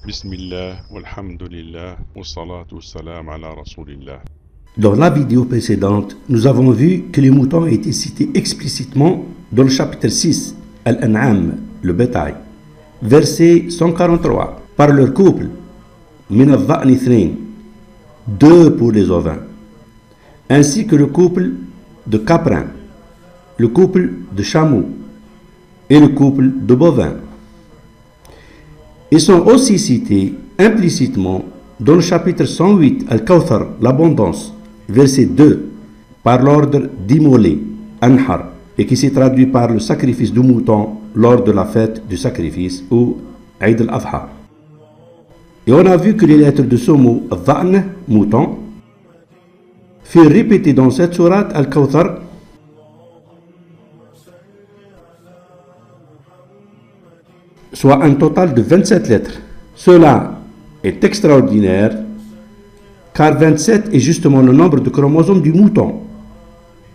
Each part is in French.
Bismillah, walhamdulillah, wassalatu wassalam ala rasulillah. Dans la vidéo précédente, nous avons vu que les moutons étaient cités explicitement dans le chapitre 6, Al-An'am, le bétail, verset 143, par leur couple, min al-dha'ni ithnayn, 2 pour les ovins, ainsi que le couple de caprins, le couple de chameaux et le couple de bovins. Ils sont aussi cités implicitement dans le chapitre 108, Al-Kawthar, l'abondance, verset 2, par l'ordre d'immoler, Anhar, et qui s'est traduit par le sacrifice du mouton lors de la fête du sacrifice ou Eid al-Adha. Et on a vu que les lettres de ce mot, Dha'n, mouton, furent répétées dans cette sourate Al-Kawthar soit un total de 27 lettres. Cela est extraordinaire car 27 est justement le nombre de chromosomes du mouton,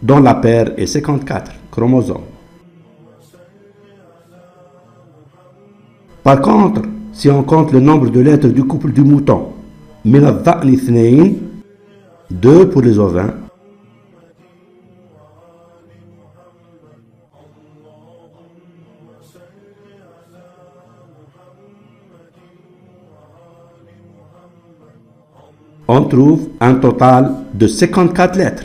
dont la paire est 54 chromosomes. Par contre, si on compte le nombre de lettres du couple du mouton, min al-dha'ni ithnayn, 2 pour les ovins, on trouve un total de 54 lettres.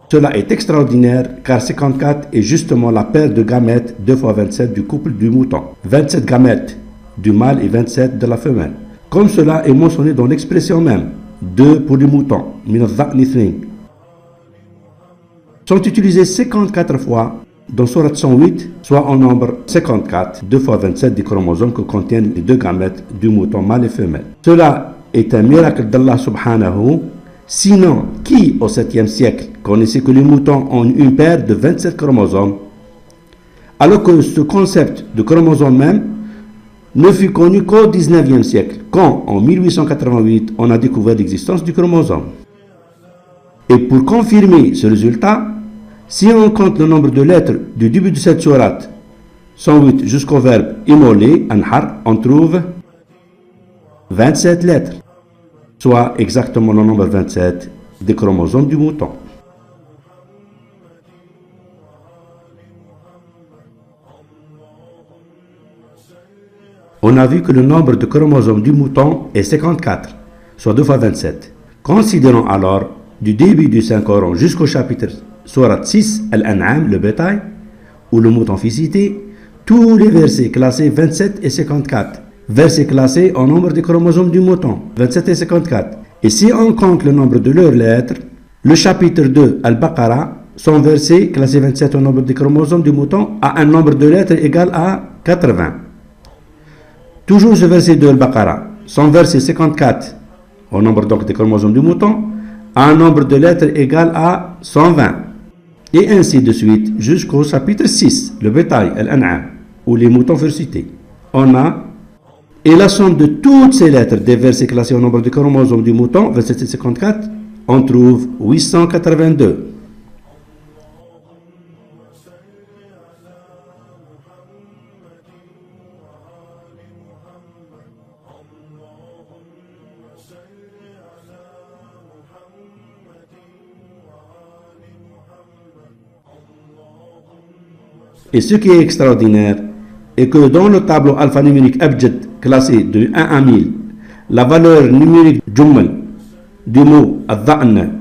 Cela est extraordinaire car 54 est justement la paire de gamètes 2 fois 27 du couple du mouton. 27 gamètes du mâle et 27 de la femelle. Comme cela est mentionné dans l'expression même, 2 pour le mouton, min al-dha'ni ithnayn, sont utilisés 54 fois dans Sourate 108, soit en nombre 54, 2 fois 27 des chromosomes que contiennent les 2 gamètes du mouton mâle et femelle. Cela est un miracle d'Allah subhanahu. Sinon, qui au 7e siècle connaissait que les moutons ont une paire de 27 chromosomes, alors que ce concept de chromosome même ne fut connu qu'au 19e siècle, quand en 1888 on a découvert l'existence du chromosome. Et pour confirmer ce résultat, si on compte le nombre de lettres du début de cette sourate 108 jusqu'au verbe immoler, anhar, on trouve 27 lettres, soit exactement le nombre 27 des chromosomes du mouton. On a vu que le nombre de chromosomes du mouton est 54, soit 2 fois 27. Considérons alors du début du Saint-Coran jusqu'au chapitre Sourate 6, Al-An'am, le bétail, où le mouton fut cité, tous les versets classés 27 et 54, versets classés au nombre des chromosomes du mouton, 27 et 54. Et si on compte le nombre de leurs lettres, le chapitre 2, Al-Baqarah, son verset classé 27 au nombre des chromosomes du mouton, a un nombre de lettres égal à 80. Toujours ce verset de Al-Baqarah, son verset 54 au nombre donc des chromosomes du mouton, a un nombre de lettres égal à 120. Et ainsi de suite jusqu'au chapitre 6, le bétail, Al-An'am, où les moutons furent cités. On a, et la somme de toutes ces lettres des versets classés au nombre de chromosomes du mouton, verset 54, on trouve 882. Et ce qui est extraordinaire est que dans le tableau alphanumérique Abjad classé de 1 à 1000, la valeur numérique Jummal du mot Dha'n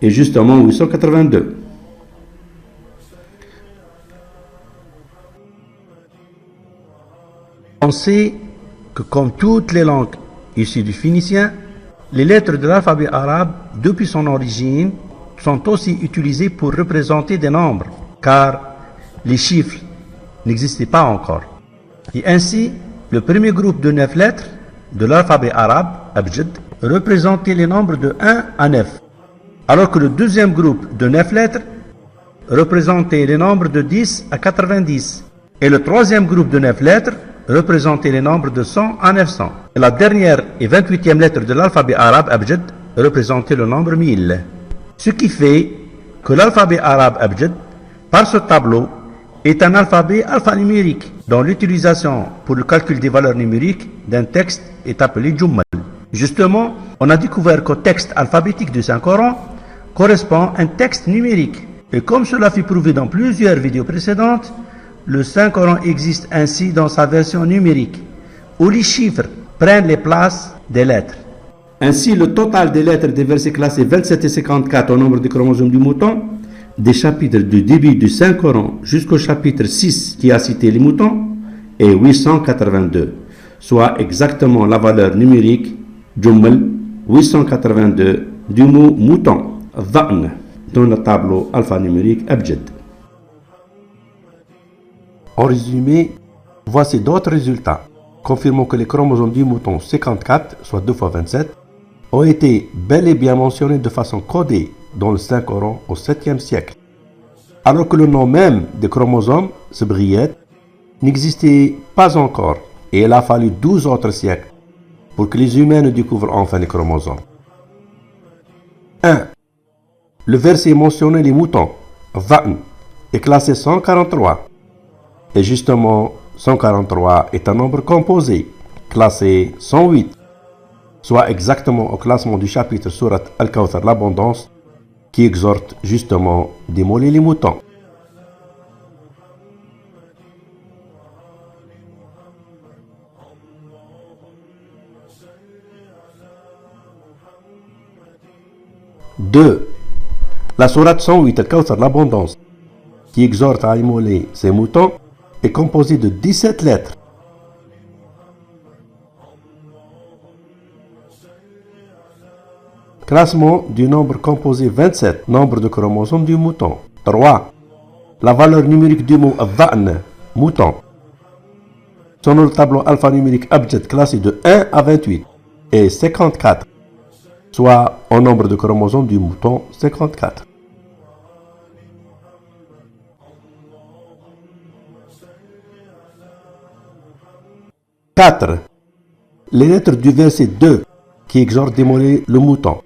est justement 882. On sait que comme toutes les langues issues du phénicien, les lettres de l'alphabet arabe, depuis son origine, sont aussi utilisées pour représenter des nombres, car les chiffres n'existaient pas encore. Et ainsi, le premier groupe de 9 lettres de l'alphabet arabe, Abjad, représentait les nombres de 1 à 9, alors que le deuxième groupe de 9 lettres représentait les nombres de 10 à 90, et le troisième groupe de 9 lettres représentait les nombres de 100 à 900. Et la dernière et 28e lettre de l'alphabet arabe abjad représentait le nombre 1000. Ce qui fait que l'alphabet arabe abjad, par ce tableau, est un alphabet alphanumérique dont l'utilisation pour le calcul des valeurs numériques d'un texte est appelée Jummal. Justement, on a découvert qu'au texte alphabétique du Saint-Coran correspond un texte numérique. Et comme cela fut prouvé dans plusieurs vidéos précédentes, le Saint-Coran existe ainsi dans sa version numérique, où les chiffres prennent les places des lettres. Ainsi, le total des lettres des versets classés 27 et 54 au nombre des chromosomes du mouton, des chapitres du début du Saint-Coran jusqu'au chapitre 6 qui a cité les moutons, est 882, soit exactement la valeur numérique Jummal 882 du mot mouton, Dha'n, dans le tableau alphanumérique Abjad. En résumé, voici d'autres résultats, confirmant que les chromosomes du mouton 54, soit 2 fois 27, ont été bel et bien mentionnés de façon codée dans le Saint-Coran au 7e siècle, alors que le nom même des chromosomes, Sebriyet, n'existait pas encore, et il a fallu 12 autres siècles pour que les humains ne découvrent enfin les chromosomes. 1. Le verset mentionné les moutons, Dha'n, est classé 143. Et justement, 143 est un nombre composé, classé 108, soit exactement au classement du chapitre Surat Al-Kawthar, l'abondance, qui exhorte justement d'immoler les moutons. Deux. La sourate 108 Al-Kawthar, l'abondance, qui exhorte à immoler ces moutons, est composée de 17 lettres. Classement du nombre composé 27, nombre de chromosomes du mouton. 3. La valeur numérique du mot Dha'n, mouton, selon le tableau alphanumérique Abjad classé de 1 à 28 et 54, soit au nombre de chromosomes du mouton 54. 4. Les lettres du verset 2 qui exhortent d'immoler le mouton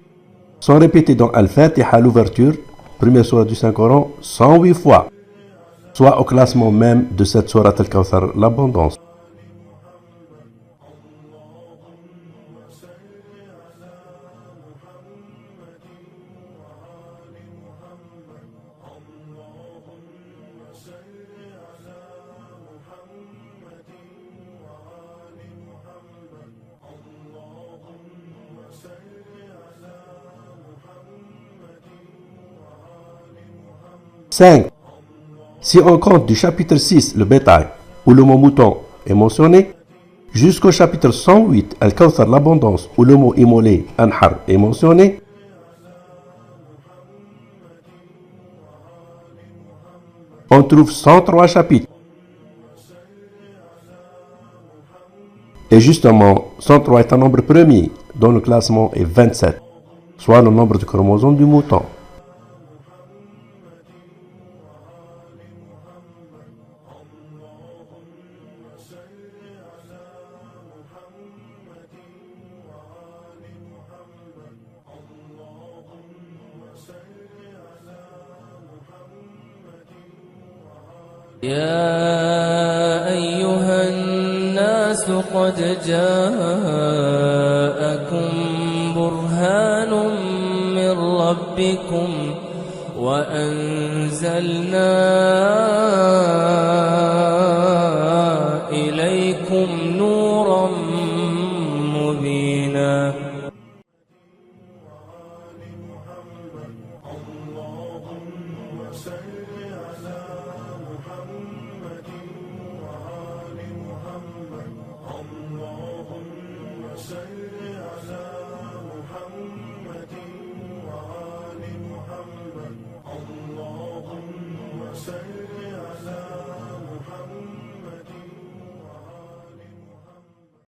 sont répétées dans Al-Fatiha à l'ouverture, première sourate du Saint-Coran, 108 fois, soit au classement même de cette sourate Al-Kawthar, l'abondance. Cinq. Si on compte du chapitre 6, le bétail, où le mot mouton est mentionné, jusqu'au chapitre 108, Al-Kawthar, l'abondance, où le mot immolé, Anhar, est mentionné, on trouve 103 chapitres. Et justement, 103 est un nombre premier, dont le classement est 27, soit le nombre de chromosomes du mouton. يا أيها الناس قد جاءكم برهان من ربكم وأنزلنا